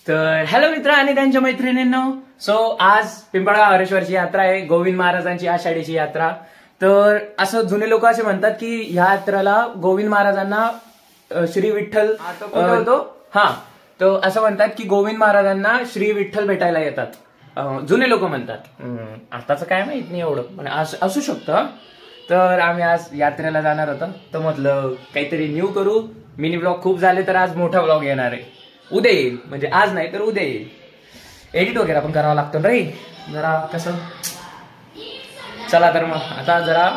तर हॅलो मित्र आणि त्यांच्या मैत्रिणींनो. सो आज पिंपळगाव हरेश्वरची यात्रा आहे, गोविंद महाराजांची आषाढीची यात्रा. तर असं जुने लोक असे म्हणतात की ह्या यात्रेला गोविंद महाराजांना श्री विठ्ठल होतो. हा, तो असं म्हणतात की गोविंद महाराजांना श्री विठ्ठल भेटायला येतात, जुने लोक म्हणतात. आताच काय माहित नाही एवढं, पण असू शकतं. तर आम्ही आज यात्रेला जाणार होतो, तर म्हटलं काहीतरी न्यू करू. मिनी ब्लॉग खूप झाले, तर आज मोठा ब्लॉग येणार आहे. उद्या येईल, म्हणजे आज नाही तर उद्या येईल. एडिट वगैरे पण करावं लागतं रे जरा, कसं. चला तर मग आता जरा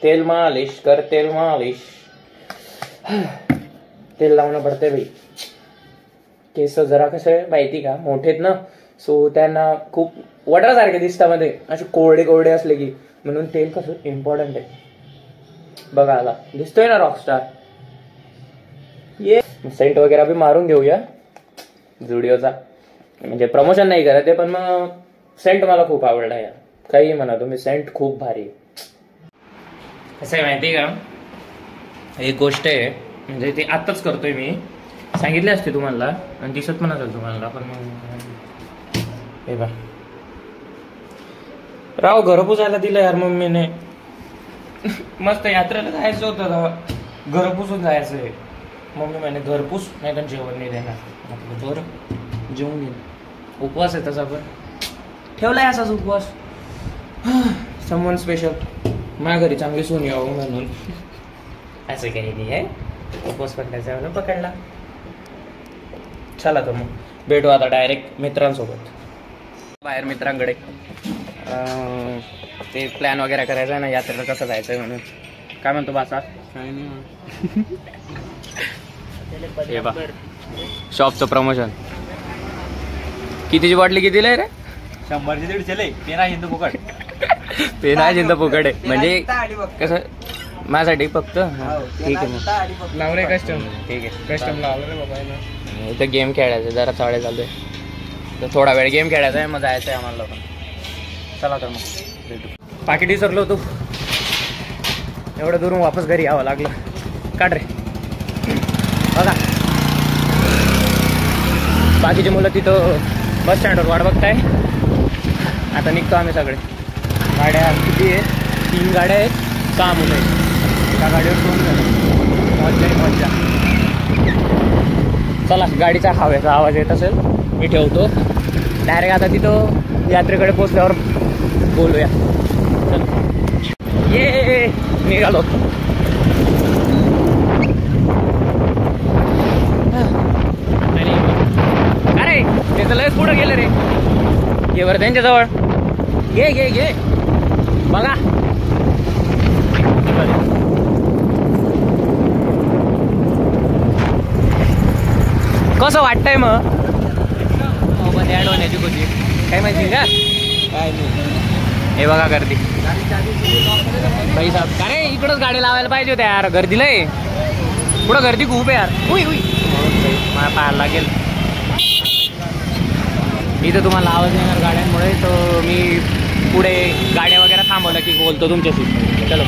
तेल मालिश कर, तेल मालिश. तेल लावणं पडते भाई. केस जरा कसं आहे माहिती का, मोठेत ना, सो त्यांना खूप वडासारखे दिसतात मध्ये, असे कोरडे कोरडे असले की, म्हणून तेल कसं इम्पॉर्टंट आहे. बघा आला, दिसतोय ना रॉकस्टार. ये सेंट वगैरे बी मारून घेऊया जुडिओचा, म्हणजे प्रमोशन नाही करत आहे, पण मग सेंट मला खूप आवडला यार. काही म्हणा तुम्ही, सेंट खूप भारी. कसं आहे माहिती का, एक गोष्ट आहे, म्हणजे ते आत्ताच करतोय मी, सांगितले असते तुम्हाला आणि दिसत पण असेल तुम्हाला, पण मग हे बा राव घर पुसायला दिलं यार मम्मीने. मस्त यात्रेला जायचं होतं, घर पुसून जायचं आहे. मम्मी म्हणे घरपूस नाही तर जेवण नाही देणार. म्हटलं बरं जेवून घेईन. उपवास आहे तसा, पण ठेवलाय असाच उपवास. समवन स्पेशल, माझ्या घरी चांगली सून यावं म्हणून. असं काही नाही आहे, उपवास पकडायचा म्हणून पकडला. चला तर मग भेटू आता डायरेक्ट मित्रांसोबत बाहेर. मित्रांकडे ते प्लॅन वगैरे करायचा आहे ना यात्रेला कसं जायचं आहे म्हणून. काय म्हणतो बासा? काय नाही. हे बा शॉपचं प्रमोशन. कितीची बाटली कितीला आहे रे? 100ची 150 पेन आहे हिंदू फुकट. पेन आहे हिंदू फुकट आहे, म्हणजे कसं माझ्यासाठी फक्त. ठीक आहे मग लावले कस्टम. ठीक आहे कस्टम लावलं रे बाबा. इथं गेम खेळायचं जरा चाळे चालू आहे, तर थोडा वेळ गेम खेळायचा आहे, मग जायचं आहे आम्हाला लोकांना. चला तर मग भेटू. पाकिट विसरलो होतो, एवढं दुरून वापस घरी यावं लागलं. काढ रे. बघा बाकीचे मुलं तिथं बस स्टँडवर वाट बघताय. आता निघतो आम्ही सगळे. गाड्या किती आहे? 3 गाड्या आहेत, 6 मुलं आहेत. एका गाडीवर 2 जण. मज्जा मज्जा. चला, गाडीचा हवेचा आवाज येत असेल, मी ठेवतो. डायरेक्ट आता तिथं यात्रेकडे पोचल्यावर बोलूया. चल ये निघालो. अरे त्याचं लयच पुढं गेलं रे. ये बरं त्यांच्याजवळ. घे घे घे. बघा कसं वाटतंय मग ऍड होण्याची गोष्टी. काय माहिती का? काय नाही. हे बघा गर्दी. पैसा अरे इकडंच गाडी लावायला पाहिजे होत्या यार, गर्दीला आहे पुढं. गर्दी खूप आहे यार. उई उई मला पाहायला लागेल. इथं तुम्हाला आवाज येणार गाड्यांमुळे, तर मी पुढे गाड्या वगैरे थांबवलं की बोलतो तुमच्याशी. चलो.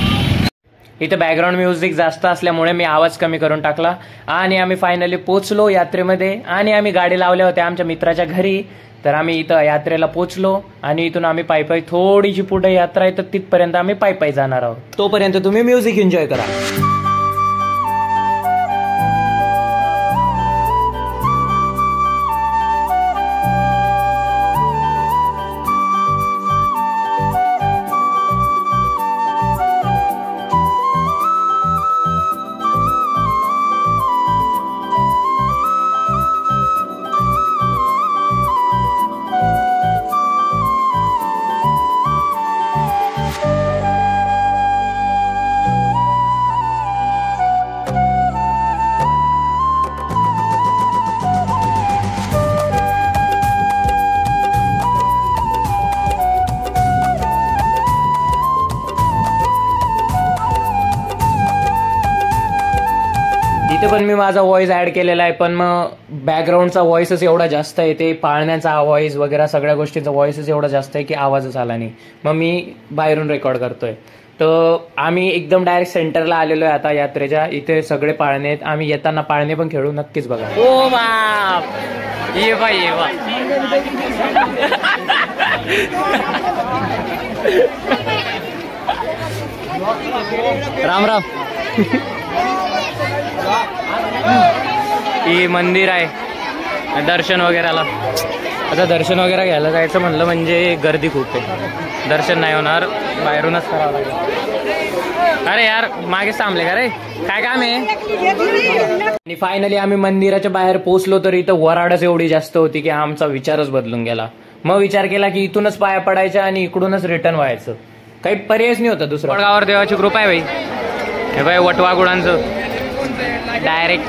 इथं बॅकग्राऊंड म्युझिक जास्त असल्यामुळे मी आवाज कमी करून टाकला. आणि आम्ही फायनली पोचलो यात्रेमध्ये, आणि आम्ही गाडी लावल्या होत्या आमच्या मित्राच्या घरी. तर आम्ही इथं यात्रेला पोचलो, आणि इथून आम्ही पायी थोडीशी पुढे यात्रा आहे, तर तिथपर्यंत आम्ही पायी जाणार आहोत. तोपर्यंत तुम्ही म्युझिक एन्जॉय करा. इथे पण मी माझा व्हॉइस ऍड केलेला आहे, पण मग बॅकग्राऊंडचा व्हॉइसच एवढा जास्त आहे, ते पाळण्याचा व्हॉइस वगैरे सगळ्या गोष्टींचा व्हॉइसच एवढा जास्त आहे की आवाजच आला नाही. मग मी बाहेरून रेकॉर्ड करतोय. तर आम्ही एकदम डायरेक्ट सेंटरला आलेलो आहे आता यात्रेच्या. इथे सगळे पाळणे आहेत. आम्ही येताना पाळणे पण खेळू, नक्कीच बघा. ओ बाप, ये बा ये बा. राम राम. हे मंदिर आहे, दर्शन वगैरेला. आता दर्शन वगैरे घ्यायला जायचं म्हणलं म्हणजे गर्दी खूप आहे, दर्शन नाही होणार, बाहेरूनच करावं लागेल. अरे यार मागेच थांबले का रे, काय काम आहे. आणि फायनली आम्ही मंदिराच्या बाहेर पोहोचलो, तर इथं वराडच एवढी जास्त होती की आमचा विचारच बदलून गेला. मग विचार केला की इथूनच पाया पडायच्या आणि इकडूनच रिटर्न व्हायचं, काही पर्यायच नाही होता दुसरा. वडगावावर देवाची कृपा आहे भाई. हे बाई वटवा गुडांचं डायरेक्ट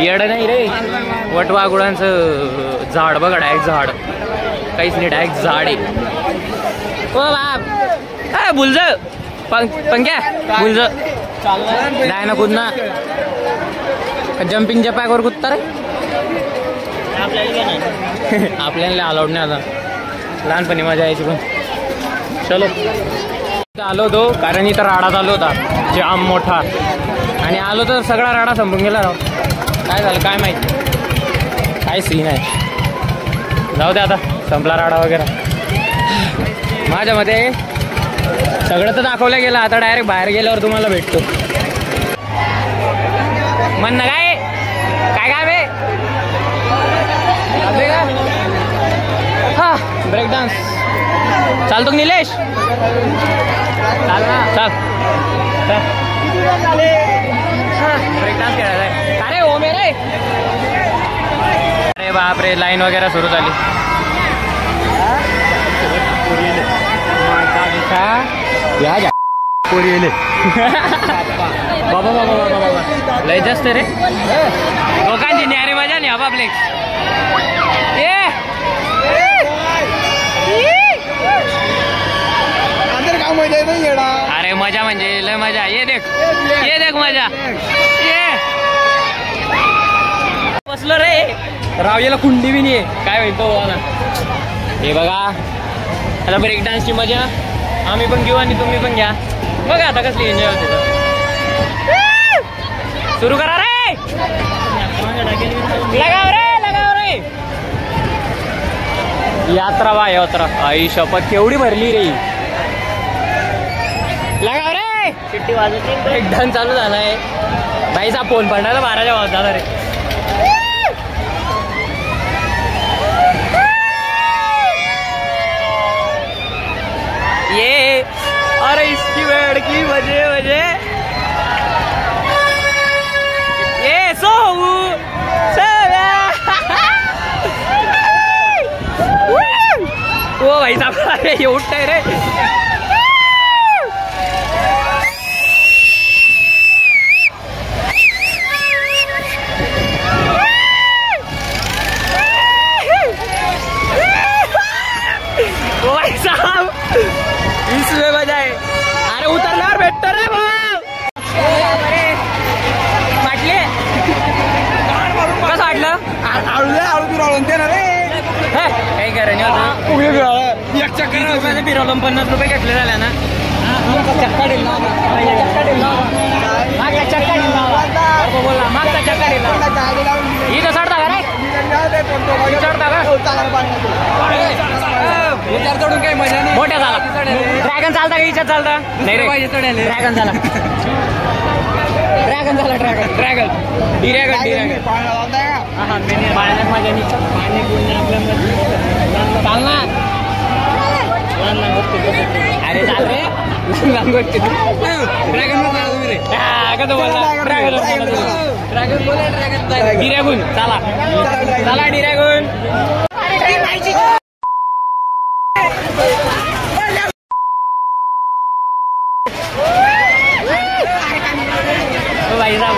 येड नाही रे, वटवा गुडांचं झाड बघा, डायरेक्ट झाड, काहीच नाही, डायरेक्ट झाड आहे. ओ बाप बुलज पंक्या बुलज डाय ना कुदना, जम्पिंग जपॅकवर कुदता रे. आपल्याला अलाउड नाही आता, लहानपणी मजा यायची. पण चलो आलो होतो कारण इथं राडा चालू होता जाम मोठा, आणि आलो तर सगळा राडा संपून गेला राव. काय झालं काय माहिती, काय सीन आहे. जाऊ दे आता, संपला राडा वगैरे. माझ्या मते सगळं तर दाखवलं गेलं, आता डायरेक्ट बाहेर गेल्यावर तुम्हाला भेटतो. म्हण ना काय काय काय बे हा ब्रेक डान्स चालतो निलेश, चाल ना चल ब्रेक डान्स खेळायचा आहे. अरे ओ मेरे, अरे बाप रे, लाईन वगैरे सुरू झाली. बाबा बाबा बाबा बाबा लय जास्त रे लोकांची न्यारी मजा नाही आपापले. अरे मजा म्हणजे लय मजा. ये देख मजा. ये बसलो रे राव, याला कुंडी बी नाही काय म्हणतो ना. हे बघा आता ब्रेक डान्सची मजा आम्ही पण घेऊ आणि तुम्ही पण घ्या. बघा आता कसली एन्जॉय होते. सुरू करा रे, लगाव रे. यात्रा वा यात्रा, आई शपथ केवढी भरली रे. लगाव रे, शिट्टी वाजवते. ब्रेक डान्स चालू झालाय. बाईचा फोन पडणार 12च्या वाजता रे. ये अरे इसकी बेड की वजह ये सो वो भाई साहब ये उठते रे. वो भाई साहब इसमें मजा आहे. अरे उतरल्यावर भेटतो रे भाऊ. वाटले कसं वाटलं. काही करा नाही, एक चक्कर फिरवलं 50 रुपये घेतले झाल्या ना. चक्का दिला मागचा, चक्का दिला बोला मागचा, चक्का दिला. इथं चढता का रे, चढता का विचार चढून काही मजा नाही. मोठ्या झाला ड्रॅगन चालता का, विचार चालता नाही रे. ड्रॅगन झाला ड्रॅगन पाण्यात मजा नाही. चाल ना. अरे चाल रे ड्रॅगन डिरॅगून चला डिरॅगून. भाई साहब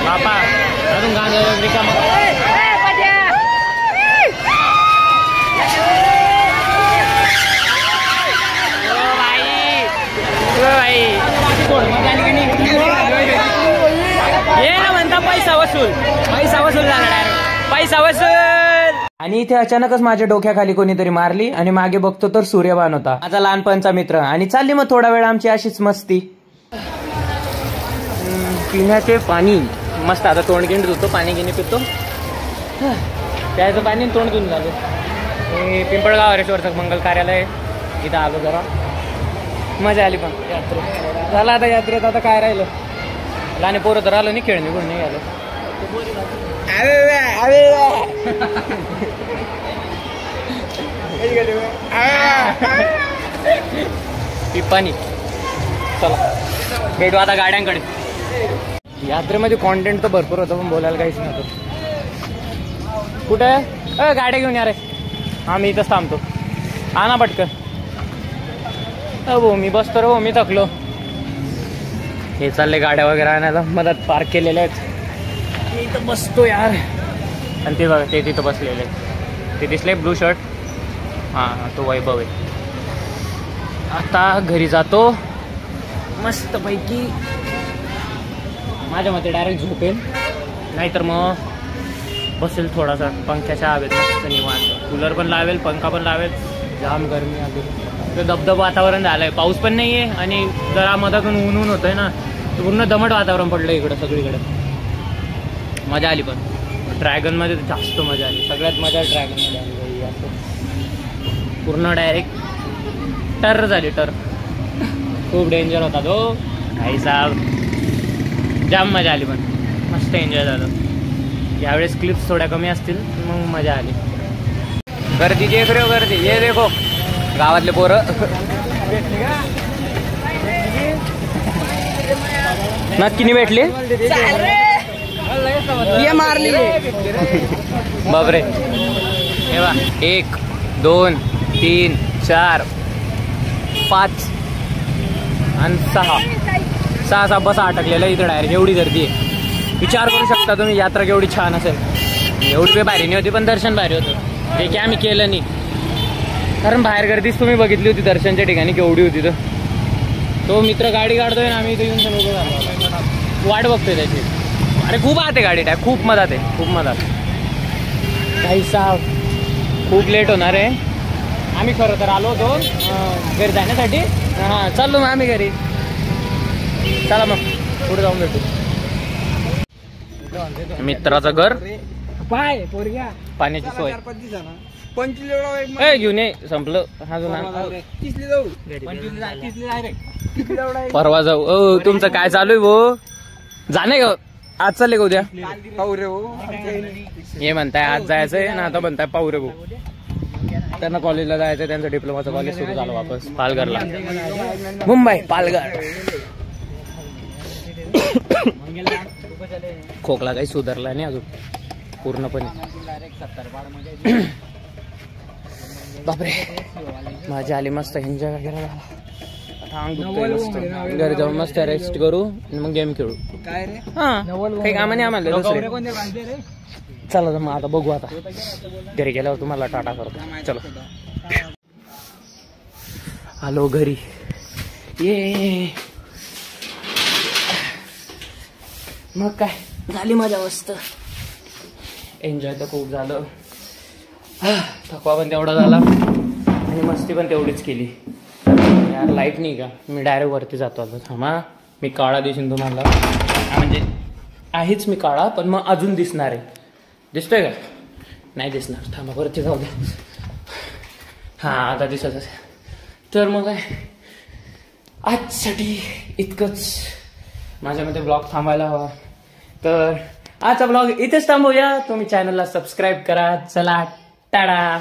बापा अजून गाणं रिकाम. ये ना म्हणता पैसा वसूल झाला, पैसा वसूल. आणि इथे अचानकच माझ्या डोक्याखाली कोणीतरी मारली आणि मागे बघतो तर सूर्यबान होता, माझा लहानपणचा मित्र. आणि चालली मग थोडा वेळ आमची अशीच मस्ती. पिण्याचे पाणी मस्त. आता तोंड गिंड धुतो, पाणी गिनी पितो, त्याचं पाणी तोंड धुवून झालं. हे पिंपळगाव हरेश्वरचं मंगल कार्यालय, इथं आलो, जरा मजा आली. पण यात्रेत झालं. आता यात्रेत आता काय राहिलं, लहान पोरं तर आलं नाही, खेळ निघून नाही आलं. पाणी. चला भेटू आता गाड्यांकडे. यात्रेमध्ये कॉन्टेंट तर भरपूर होतं, पण बोलायला काहीच नव्हतं. कुठे गाड्या घेऊन या रे. हा मी इथंच थांबतो, आणा पटकन. हो मी बसतो रे, हो मी थकलो. हे चालले गाड्या वगैरे आणायला, मधात पार्क केलेल्या आहेत. मी इथं बसतो यार. आणि ते बघा, ते तिथं बसलेले, ते दिसले ब्लू शर्ट. हां तो वैभव आहे. आता घरी जातो मस्तपैकी. माझ्या मते डायरेक्ट झोपेल, नाहीतर मग बसेल थोडासा पंख्याच्या हवेत मस्त निवांत. कूलर पण लावेल, पंखा पण लावेल. जाम गरमी आली, दबदब वातावरण झालंय. पाऊस पण नाही आहे आणि जरा मधातून ऊन ऊन होतंय ना, पूर्ण दमट वातावरण पडलं इकडं सगळीकडे. मजा आली. पण ड्रॅगनमध्ये जास्त मजा आली, सगळ्यात मजा ड्रॅगनमध्ये आली. असं पूर्ण डायरेक्ट टर झाली, टर. खूप डेंजर होता तो भाई साहेब. जाम मजा आली, पण मस्त एन्जॉय झालं. यावेळेस क्लिप्स थोड्या कमी असतील, मग मजा आली. गर्दी देख रे, गर्दी. ये देखो गावातले पोरं. नक्की नाही भेटले, मारली बापरे. हे बा 1 2 3 4 5 आणि 6 बसा अटकलेल्या इथं डायरेक्ट. एवढी गर्दी आहे, विचार करू शकता तुम्ही यात्रा केवढी छान असेल. एवढी काही भारी नाही होती, पण दर्शन भारी होतं. जे की आम्ही केलं नाही, कारण बाहेर गर्दीच तुम्ही बघितली होती दर्शनच्या ठिकाणी केवढी होती. तर तो मित्र गाडी काढतोय ना, आम्ही इथे येऊन उभं झालो, वाट बघतोय त्याची. अरे खूप आते गाडी टाक, खूप मधात आहे, खूप मधात. काही साहेब खूप लेट होणार आहे. आम्ही खरं तर आलो होतो घरी जाण्यासाठी. हां चाललो मग आम्ही घरी. चला मग पुढे जाऊन भेटू. मित्राचं घर, पाण्याची सोय घेऊन ये. संपलं. परवा जाऊ. तुमचं काय चालू आहे भाऊ? जाणे ग आज, चालले का उद्या? हे म्हणताय आज जायचंय ना, आता म्हणताय पाहुरे भाऊ. त्यांना कॉलेजला जायचंय, त्यांचं डिप्लोमाचं कॉलेज सुरू झालं वापस पालघरला. मुंबई पालघर. खोकला काही सुधारला नाही अजून पूर्णपणे. बापरे मजा आली, मस्त एन्जॉय वगैरे झाला. आता अंग दुखतोय मस्त. घरी जाऊन मस्त रेस्ट करू, मग गेम खेळू. हा काही कामं नाही आम्हाला दुसरे. चला तर मग आता बघू. आता घरी गेल्यावर तुम्हाला टाटा करतो. चलो आलो घरी. ये मग काय झाली मजा मस्त. एन्जॉय तर खूप झालं. थकवा पण तेवढा झाला आणि मस्ती पण तेवढीच केली. यार लाईट नाही का, मी डायरेक्ट वरती जातो आता. थांबा मी काळा दिसेन तुम्हाला. म्हणजे आहेच मी काळा, पण मग अजून दिसणार आहे. दिसतोय का? नाही दिसणार. थांबा वरती जाऊ द्या. हां आता दिसत असेल. तर मग काय आजसाठी इतकंच. माझ्यामध्ये ब्लॉग थांबायला हवा. तर आजचा ब्लॉग इथेच थांबवूया. तुम्ही चॅनलला सबस्क्राईब करा. चला टाटा.